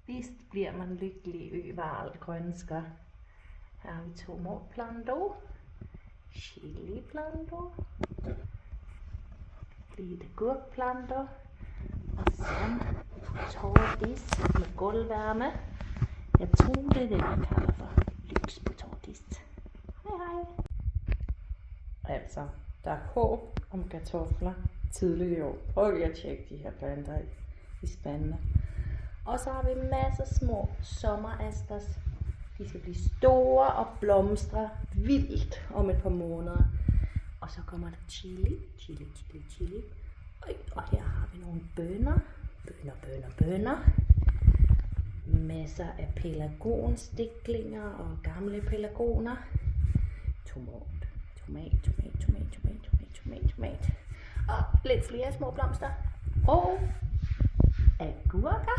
Vist bliver man lycklig över allt grönska. Här har vi tomatplantor, chiliplantor, lite gurkplantor och sen potatis med golvvärme. Jag tror det är det man kallar för lyxpotatis. Hej hej! Altså, der er håb om kartofler tidligt i år. Prøv lige at tjekke de her planter i spandene. Og så har vi masser af små sommerasters. De skal blive store og blomstre vildt om et par måneder. Og så kommer der chili. Og her har vi nogle bønner. Bønner. Masser af pelargonstiklinger og gamle pelargoner. Tomat. Og lidt flere små blomster. Og agurker.